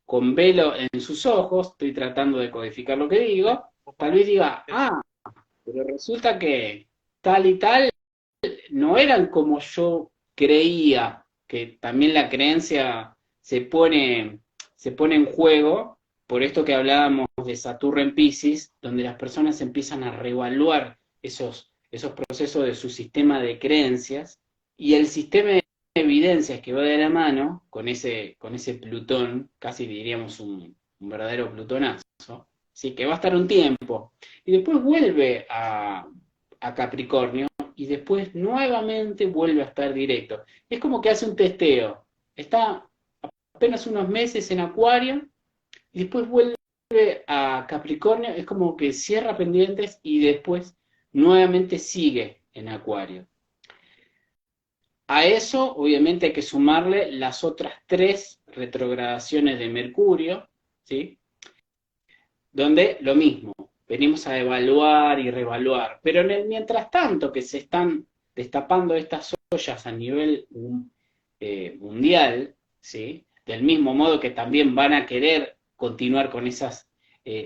con velo en sus ojos, estoy tratando de codificar lo que Sí, digo, por tal favor. vez diga, Sí, ah, pero resulta que tal y tal no eran como yo creía, que también la creencia se pone en juego por esto que hablábamos de Saturno en Pisces, donde las personas empiezan a reevaluar esos procesos de su sistema de creencias y el sistema de evidencias que va de la mano con ese Plutón, casi diríamos un verdadero Plutonazo, ¿sí? Que va a estar un tiempo y después vuelve a Capricornio y después nuevamente vuelve a estar directo. Es como que hace un testeo. Está apenas unos meses en Acuario y después vuelve a Capricornio. Es como que cierra pendientes y después nuevamente sigue en Acuario. A eso, obviamente, hay que sumarle las otras tres retrogradaciones de Mercurio, ¿sí? Donde lo mismo, venimos a evaluar y reevaluar, pero en el mientras tanto que se están destapando estas ollas a nivel mundial, ¿sí? Del mismo modo que también van a querer continuar con esas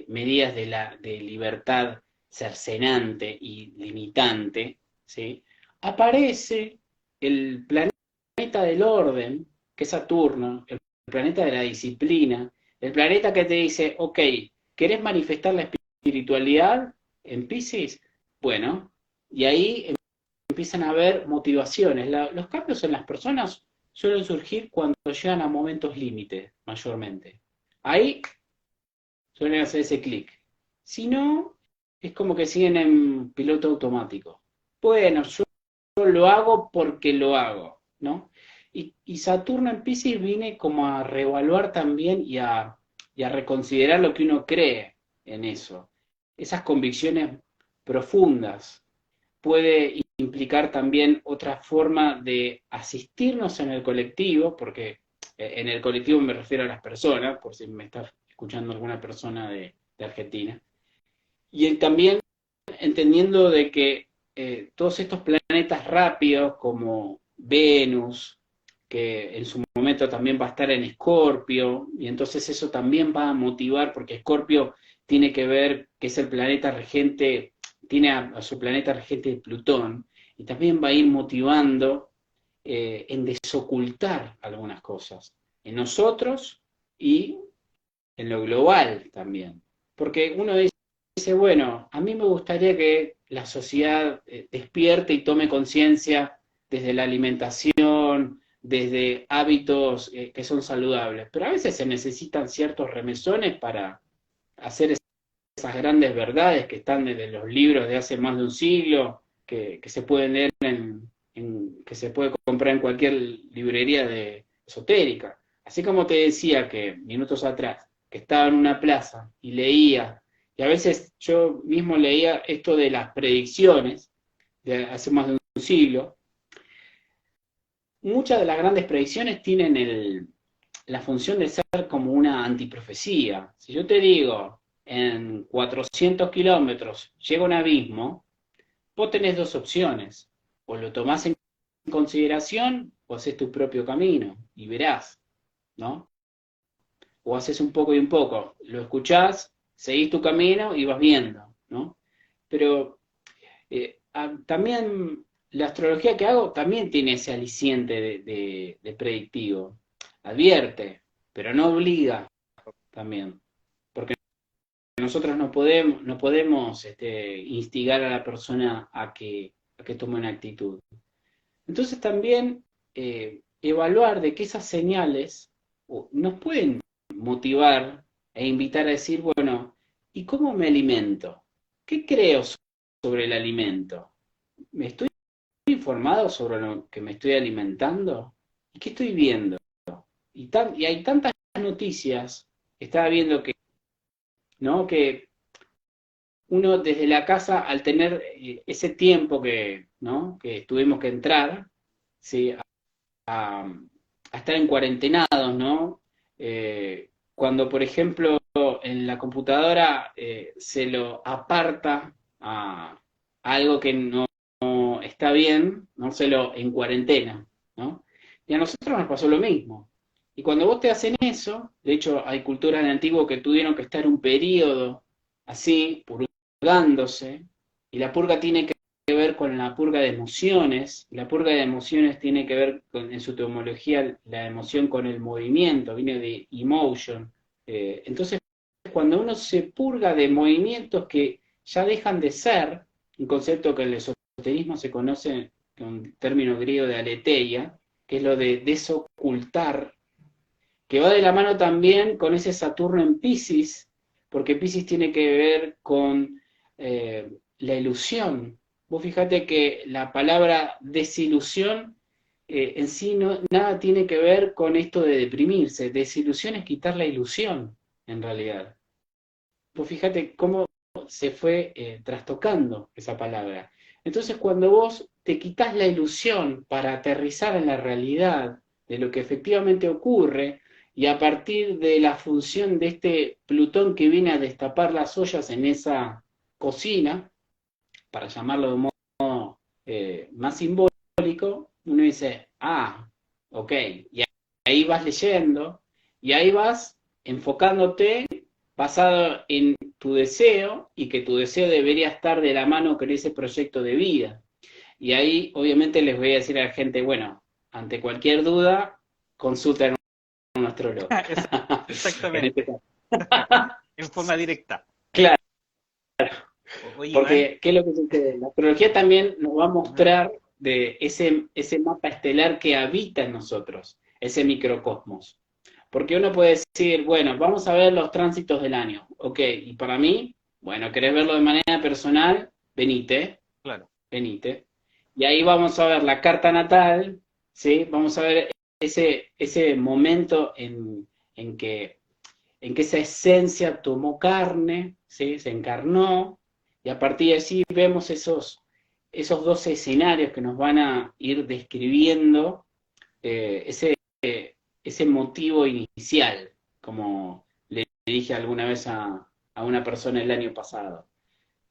medidas de libertad cercenante y limitante, ¿sí? Aparece el planeta del orden, que es Saturno, el planeta de la disciplina, El planeta que te dice, ok, ¿querés manifestar la espiritualidad en Piscis? Bueno, y ahí empiezan a haber motivaciones. Los cambios en las personas suelen surgir cuando llegan a momentos límites, mayormente. Ahí suelen hacer ese clic. Si no, es como que siguen en piloto automático. Bueno, yo lo hago porque lo hago, ¿no? Y Saturno en Pisces viene como a reevaluar también y a reconsiderar lo que uno cree en eso. Esas convicciones profundas. Puede implicar también otra forma de asistirnos en el colectivo, porque en el colectivo me refiero a las personas, por si me está escuchando alguna persona de Argentina, y también entendiendo de que todos estos planetas rápidos como Venus, que en su momento también va a estar en Escorpio, y entonces eso también va a motivar, porque Escorpio tiene que ver que es el planeta regente, tiene a su planeta regente Plutón, y también va a ir motivando en desocultar algunas cosas, en nosotros y en lo global también. Porque uno dice, bueno, a mí me gustaría que la sociedad despierte y tome conciencia desde la alimentación, desde hábitos que son saludables, pero a veces se necesitan ciertos remesones para hacer esas grandes verdades que están desde los libros de hace más de un siglo, que se pueden leer que se puede comprar en cualquier librería de esotérica. Así como te decía que minutos atrás, que estaba en una plaza y leía, y a veces yo mismo leía esto de las predicciones de hace más de un siglo, muchas de las grandes predicciones tienen la función de ser como una antiprofecía. Si yo te digo, en 400 kilómetros llega un abismo, vos tenés dos opciones. O lo tomás en consideración o haces tu propio camino y verás, ¿no? O haces un poco y un poco. Lo escuchás, seguís tu camino y vas viendo, ¿no? Pero también la astrología que hago también tiene ese aliciente de predictivo. Advierte, pero no obliga también. Porque nosotros no podemos instigar a la persona a que tome una actitud. Entonces también evaluar de que esas señales nos pueden motivar e invitar a decir, bueno, ¿y cómo me alimento? ¿Qué creo sobre el alimento? ¿Me estoy informado sobre lo que me estoy alimentando? ¿Y qué estoy viendo? Y hay tantas noticias, estaba viendo que, ¿no? Que uno desde la casa, al tener ese tiempo que, ¿no? que tuvimos que entrar, ¿sí? a estar en cuarentenados, ¿no? Cuando, por ejemplo, en la computadora se lo aparta a algo que no está bien, no se lo en cuarentena, ¿no? Y a nosotros nos pasó lo mismo. Y cuando vos te hacen eso, de hecho hay culturas de antiguo que tuvieron que estar un periodo así, purgándose, y la purga tiene que ver con la purga de emociones. La purga de emociones tiene que ver con, en su etimología, la emoción con el movimiento, viene de emotion. Entonces, cuando uno se purga de movimientos que ya dejan de ser, un concepto que en el esoterismo se conoce con un término griego de aletheia, que es lo de desocultar, que va de la mano también con ese Saturno en Piscis, porque Piscis tiene que ver con la ilusión. Vos fíjate que la palabra desilusión en sí nada tiene que ver con esto de deprimirse. Desilusión es quitar la ilusión, en realidad. Vos fíjate cómo se fue trastocando esa palabra. Entonces, cuando vos te quitas la ilusión para aterrizar en la realidad de lo que efectivamente ocurre, y a partir de la función de este Plutón que viene a destapar las ollas en esa cocina, para llamarlo de un modo más simbólico, uno dice, ah, ok, y ahí vas leyendo, y ahí vas enfocándote basado en tu deseo, y que tu deseo debería estar de la mano con ese proyecto de vida. Y ahí obviamente les voy a decir a la gente, bueno, ante cualquier duda, consulten un astrólogo. En este Exactamente, caso. en forma directa. Claro, Oye, Iván, porque ¿qué es lo que sucede? La astrología también nos va a ajá, mostrar de ese mapa estelar que habita en nosotros, ese microcosmos. Porque uno puede decir, bueno, vamos a ver los tránsitos del año. Ok, y para mí, bueno, querés verlo de manera personal, venite, claro, venite. Y ahí vamos a ver la carta natal, ¿sí? Vamos a ver ese momento en que, en que esa esencia tomó carne, ¿sí? Se encarnó, y a partir de allí vemos esos dos escenarios que nos van a ir describiendo ese motivo inicial, como le dije alguna vez a una persona el año pasado.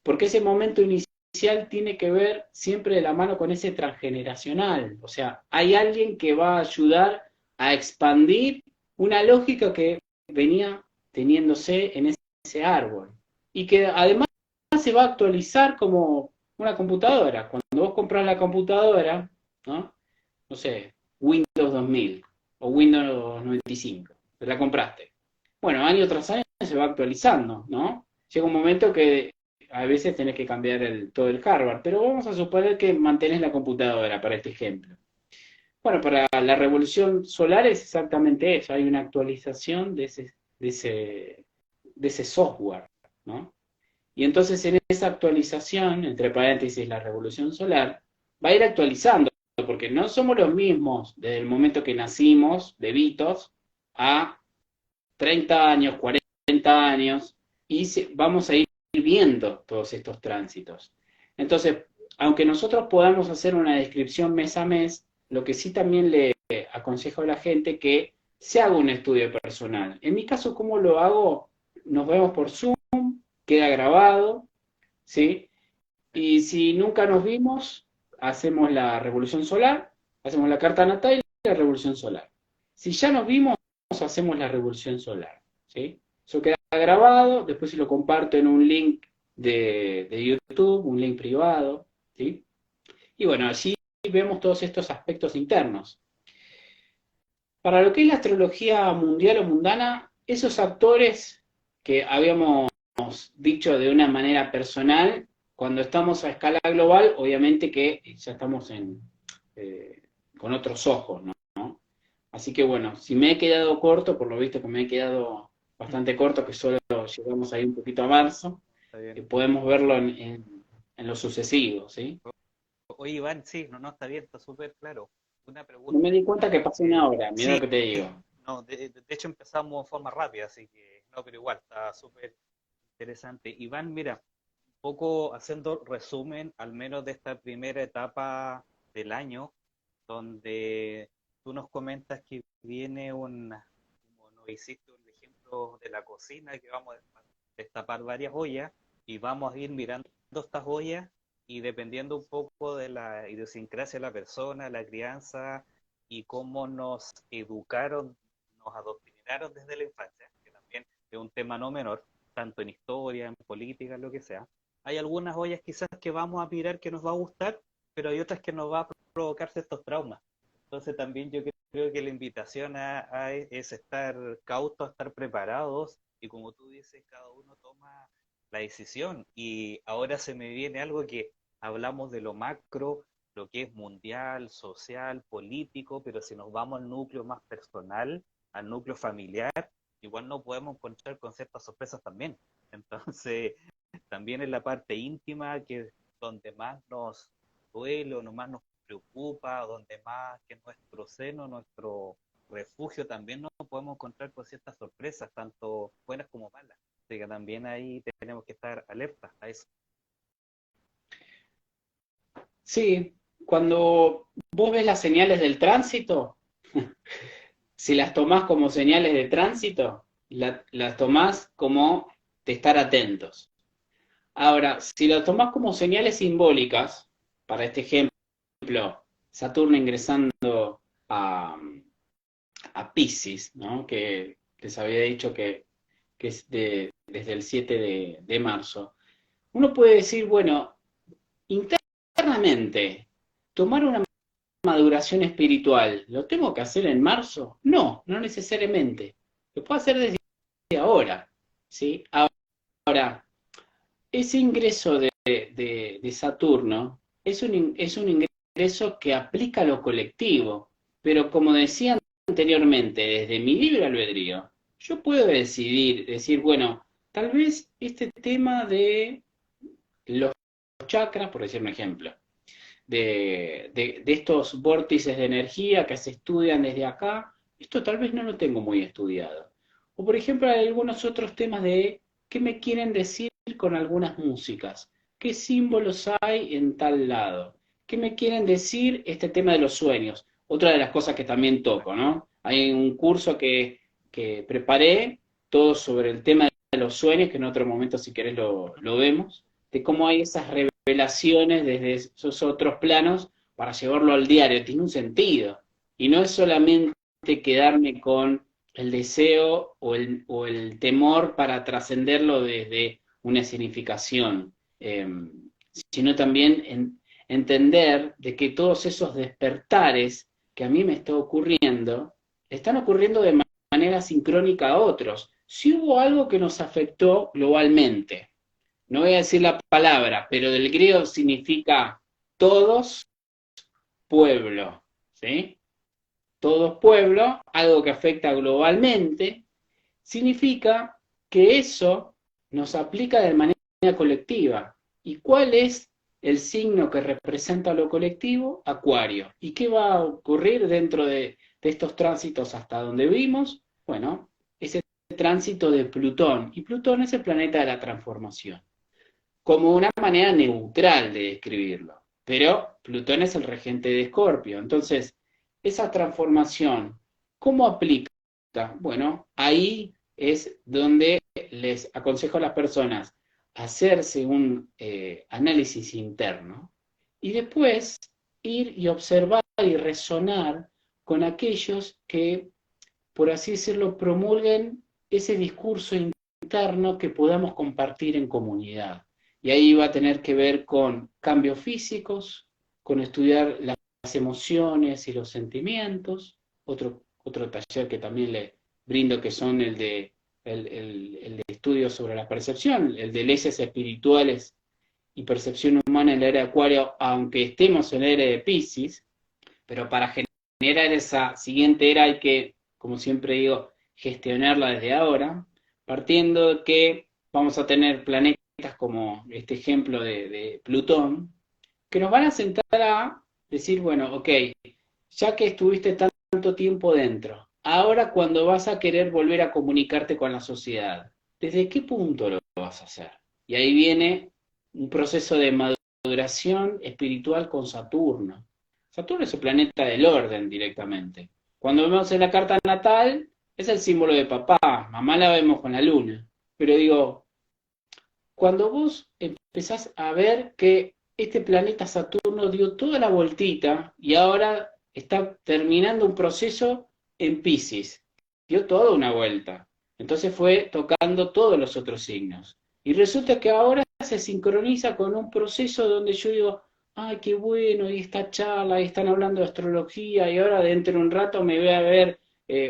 Porque ese momento inicial tiene que ver siempre de la mano con ese transgeneracional. O sea, hay alguien que va a ayudar a expandir una lógica que venía teniéndose en ese árbol. Y que además se va a actualizar como una computadora. Cuando vos compras la computadora, ¿no? No sé, Windows 2000 o Windows 95, te la compraste. Bueno, año tras año se va actualizando, ¿no? Llega un momento que a veces tenés que cambiar todo el hardware, pero vamos a suponer que mantenés la computadora para este ejemplo. Bueno, para la revolución solar es exactamente eso, hay una actualización de ese, de ese software, ¿no? Y entonces en esa actualización, entre paréntesis, la revolución solar, va a ir actualizando, porque no somos los mismos desde el momento que nacimos, bebitos, a 30 años, 40 años, y vamos a ir viendo todos estos tránsitos. Entonces, aunque nosotros podamos hacer una descripción mes a mes, lo que sí también le aconsejo a la gente que se haga un estudio personal. En mi caso, ¿cómo lo hago? Nos vemos por Zoom, queda grabado, ¿sí? Y si nunca nos vimos, hacemos la revolución solar, hacemos la carta natal y la revolución solar. Si ya nos vimos, hacemos la revolución solar, ¿sí? Eso queda grabado, después se lo comparto en un link de YouTube, un link privado, ¿sí? Y bueno, allí vemos todos estos aspectos internos. Para lo que es la astrología mundial o mundana, esos actores que habíamos dicho de una manera personal, cuando estamos a escala global, obviamente que ya estamos eh, con otros ojos, ¿no? Así que bueno, si me he quedado corto, por lo visto que me he quedado bastante corto, que solo llegamos ahí un poquito a marzo, está bien. podemos verlo en lo sucesivo, ¿sí? Oye, Iván, sí, no, no, está bien, está súper claro. Una No me pregunta. di cuenta que pasó una hora, mira Sí, lo que te digo. no, de hecho empezamos en forma rápida, así que no, pero igual, está súper interesante. Iván, mira, un poco haciendo resumen, al menos de esta primera etapa del año, donde tú nos comentas que viene como nos hiciste un ejemplo de la cocina, que vamos a destapar varias ollas y vamos a ir mirando estas ollas y dependiendo un poco de la idiosincrasia de la persona, la crianza y cómo nos educaron, nos adoctrinaron desde la infancia, que también es un tema no menor, tanto en historia, en política, en lo que sea. Hay algunas ollas quizás que vamos a mirar que nos va a gustar, pero hay otras que nos va a provocar ciertos traumas. Entonces también yo creo que la invitación es estar cautos, estar preparados y como tú dices, cada uno toma la decisión. Y ahora se me viene algo que hablamos de lo macro, lo que es mundial, social, político, pero si nos vamos al núcleo más personal, al núcleo familiar, igual nos podemos encontrar con ciertas sorpresas también. Entonces, también en la parte íntima, que es donde más nos duele o más nos preocupa, donde más que nuestro seno, nuestro refugio, también nos podemos encontrar con ciertas sorpresas, tanto buenas como malas. Así que también ahí tenemos que estar alertas a eso. Sí, cuando vos ves las señales del tránsito, si las tomás como señales de tránsito, las tomás como de estar atentos. Ahora, si las tomás como señales simbólicas, para este ejemplo, Saturno ingresando a, a Pisces, ¿no? Que les había dicho que es desde el 7 de marzo, uno puede decir, bueno, internamente, tomar una maduración espiritual, ¿lo tengo que hacer en marzo? No, no necesariamente. Lo puedo hacer desde ahora, ¿sí? Ahora, ese ingreso de Saturno es un ingreso que aplica a lo colectivo, pero como decía anteriormente, desde mi libre albedrío, yo puedo decidir, decir, bueno, tal vez este tema de los chakras, por decir un ejemplo, de estos vórtices de energía que se estudian desde acá, esto tal vez no lo tengo muy estudiado. O por ejemplo, hay algunos otros temas de qué me quieren decir con algunas músicas, qué símbolos hay en tal lado, qué me quieren decir este tema de los sueños, otra de las cosas que también toco, ¿no? Hay un curso que preparé, todo sobre el tema de los sueños, que en otro momento si querés lo vemos, de cómo hay esas revelaciones desde esos otros planos para llevarlo al diario, tiene un sentido. Y no es solamente quedarme con el deseo o el temor para trascenderlo desde una significación, eh, sino también entender de que todos esos despertares que a mí me está ocurriendo, están ocurriendo de manera sincrónica a otros. Si hubo algo que nos afectó globalmente, no voy a decir la palabra, pero del griego significa todos pueblo, ¿sí? Todos pueblo, algo que afecta globalmente, significa que eso nos aplica de manera colectiva. ¿Y cuál es el signo que representa lo colectivo? Acuario. ¿Y qué va a ocurrir dentro de estos tránsitos hasta donde vimos? Bueno, ese tránsito de Plutón. Y Plutón es el planeta de la transformación como una manera neutral de describirlo. Pero Plutón es el regente de Escorpio. Entonces, esa transformación, ¿cómo aplica? Bueno, ahí es donde les aconsejo a las personas hacerse un análisis interno y después ir y observar y resonar con aquellos que, por así decirlo, promulguen ese discurso interno que podamos compartir en comunidad. Y ahí va a tener que ver con cambios físicos, con estudiar las emociones y los sentimientos, otro taller que también le brindo que son el de estudio sobre la percepción, el de leyes espirituales y percepción humana en la era de Acuario, aunque estemos en la era de Pisces, pero para generar esa siguiente era hay que, como siempre digo, gestionarla desde ahora, partiendo de que vamos a tener planetas como este ejemplo de Plutón, que nos van a sentar a decir, bueno, ok, ya que estuviste tanto tiempo dentro, ahora cuando vas a querer volver a comunicarte con la sociedad, ¿desde qué punto lo vas a hacer? Y ahí viene un proceso de maduración espiritual con Saturno. Saturno es el planeta del orden directamente. Cuando vemos en la carta natal, es el símbolo de papá, mamá la vemos con la luna. Pero digo, cuando vos empezás a ver que este planeta Saturno dio toda la vueltita y ahora está terminando un proceso en Pisces, dio toda una vuelta. Entonces fue tocando todos los otros signos. Y resulta que ahora se sincroniza con un proceso donde yo digo, ay, qué bueno, y esta charla, y están hablando de astrología, y ahora dentro de un rato me voy a ver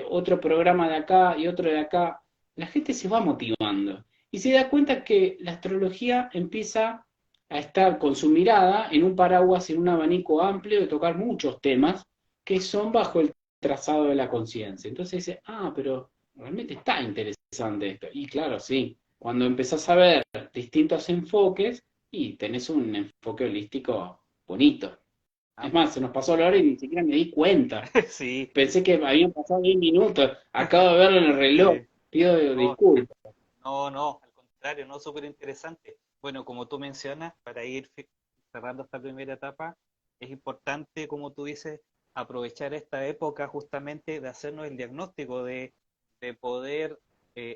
otro programa de acá y otro de acá. La gente se va motivando y se da cuenta que la astrología empieza a estar con su mirada en un paraguas, en un abanico amplio de tocar muchos temas que son bajo el trazado de la conciencia. Entonces dice, ah, pero realmente está interesante esto. Y claro, sí, cuando empezás a ver distintos enfoques y tenés un enfoque holístico bonito. Ah, Es más, se nos pasó la hora y ni siquiera me di cuenta. sí, Pensé que habían pasado 10 minutos. Acabo de verlo en el reloj. sí. Pido No, disculpas. no, no, al contrario, no, súper interesante. Bueno, como tú mencionas, para ir cerrando esta primera etapa, es importante, como tú dices, aprovechar esta época justamente de hacernos el diagnóstico, de poder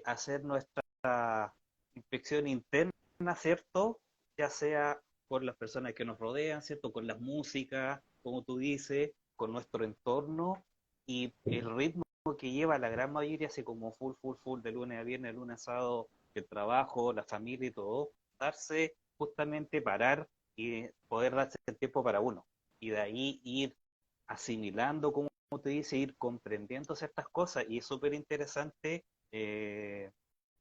hacer nuestra inspección interna, ¿cierto? Ya sea por las personas que nos rodean, ¿cierto? Con las músicas, como tú dices, con nuestro entorno y el ritmo que lleva la gran mayoría, así como full, full, full, de lunes a viernes, lunes a sábado, el trabajo, la familia y todo, darse justamente, parar y poder darse el tiempo para uno. Y de ahí ir asimilando, como te dice, ir comprendiendo ciertas cosas, y es súper interesante.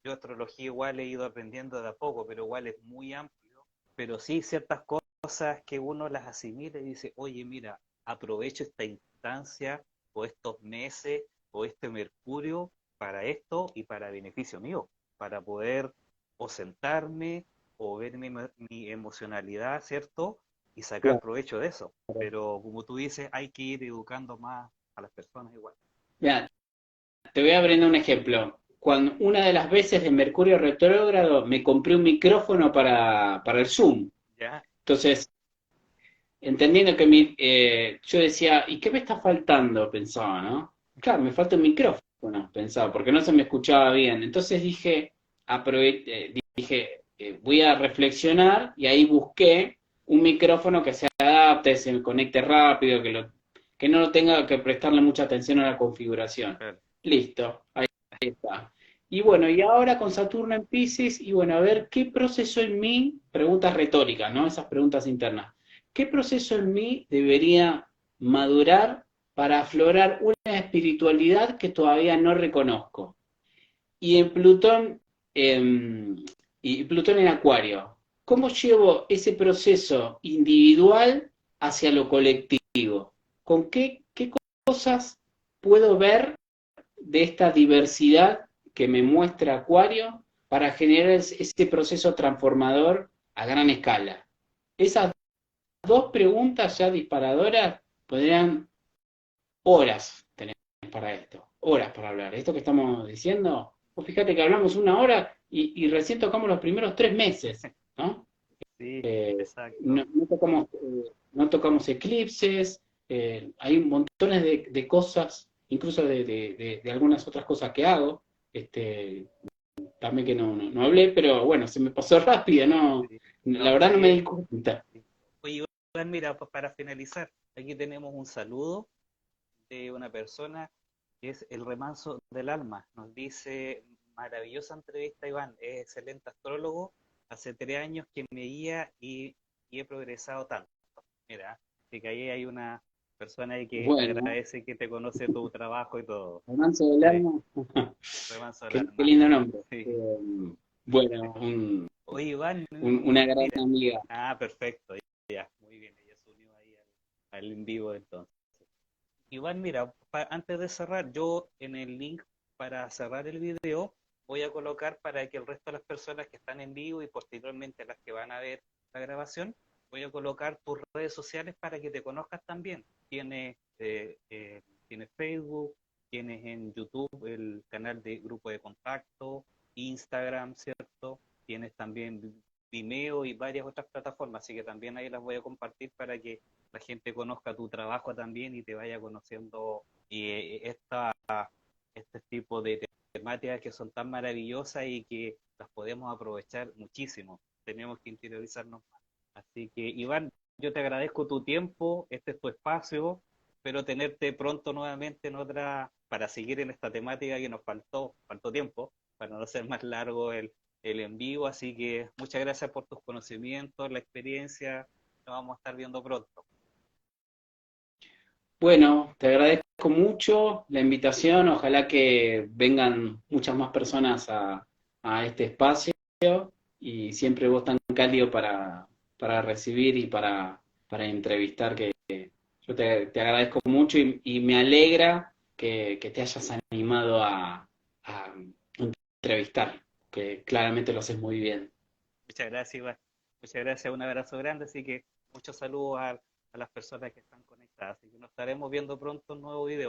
Yo astrología igual he ido aprendiendo de a poco, pero igual es muy amplio, pero sí ciertas cosas que uno las asimila y dice, oye, mira, aprovecho esta instancia o estos meses o este Mercurio para esto y para beneficio mío, para poder o sentarme o ver mi emocionalidad, ¿cierto? Y sacar Claro. provecho de eso. Pero como tú dices, hay que ir educando más a las personas igual. Mira, te voy a brindar un ejemplo. Cuando una de las veces de Mercurio retrógrado me compré un micrófono para el Zoom. ¿Ya? Entonces, entendiendo que yo decía, ¿y qué me está faltando? Pensaba, ¿no? Claro, me falta un micrófono, pensaba, porque no se me escuchaba bien. Entonces voy a reflexionar y ahí busqué un micrófono que se adapte, se me conecte rápido, que no tenga que prestarle mucha atención a la configuración. Claro. Listo, ahí está. Y bueno, y ahora con Saturno en Piscis, y bueno, a ver qué proceso en mí, preguntas retóricas, ¿no? Esas preguntas internas. ¿Qué proceso en mí debería madurar para aflorar una espiritualidad que todavía no reconozco? Y en Plutón, eh, y Plutón en Acuario, ¿cómo llevo ese proceso individual hacia lo colectivo? ¿Con qué cosas puedo ver de esta diversidad que me muestra Acuario para generar ese proceso transformador a gran escala? Esas dos preguntas ya disparadoras podrían horas tener para esto, horas para hablar. Esto que estamos diciendo, pues fíjate que hablamos una hora y recién tocamos los primeros 3 meses, ¿no? Sí, Eh, exacto. no tocamos eclipses, hay montones de cosas, incluso de algunas otras cosas que hago, este, también que no hablé, pero bueno, se me pasó rápido, no, Sí. la No, verdad no me sí. di cuenta. Sí. Oye, Iván, mira, pues para finalizar, aquí tenemos un saludo de una persona que es el remanso del alma. Nos dice, maravillosa entrevista, Iván, es excelente astrólogo. Hace 3 años que me guía y he progresado tanto. Mira, así que ahí hay una persona ahí que Bueno, agradece que te conoce tu trabajo y todo. Romance del Sí, Alma. remanso del Qué alma. lindo nombre. Sí, sí. Bueno, Oye, Iván, una gran mira. amiga. Ah, perfecto. Ya, muy bien. Ella se unió ahí al en vivo entonces. Iván, mira, antes de cerrar, yo en el link para cerrar el video voy a colocar para que el resto de las personas que están en vivo y posteriormente las que van a ver la grabación, voy a colocar tus redes sociales para que te conozcas también. Tienes Facebook, tienes en YouTube el canal de Grupo de Contacto, Instagram, ¿cierto? Tienes también Vimeo y varias otras plataformas, así que también ahí las voy a compartir para que la gente conozca tu trabajo también y te vaya conociendo este tipo de temáticas que son tan maravillosas y que las podemos aprovechar muchísimo. Tenemos que interiorizarnos más. Así que, Iván, yo te agradezco tu tiempo, este es tu espacio, espero tenerte pronto nuevamente en otra, para seguir en esta temática que nos faltó tiempo, para no ser más largo el en vivo, así que muchas gracias por tus conocimientos, la experiencia, nos vamos a estar viendo pronto. Bueno, te agradezco mucho la invitación. Ojalá que vengan muchas más personas a este espacio y siempre vos tan cálido para recibir y para entrevistar, que yo te agradezco mucho y me alegra que te hayas animado a entrevistar, que claramente lo haces muy bien. Muchas gracias, Iván. Muchas gracias, un abrazo grande, así que muchos saludos a las personas que están conectadas. Así que nos estaremos viendo pronto un nuevo video.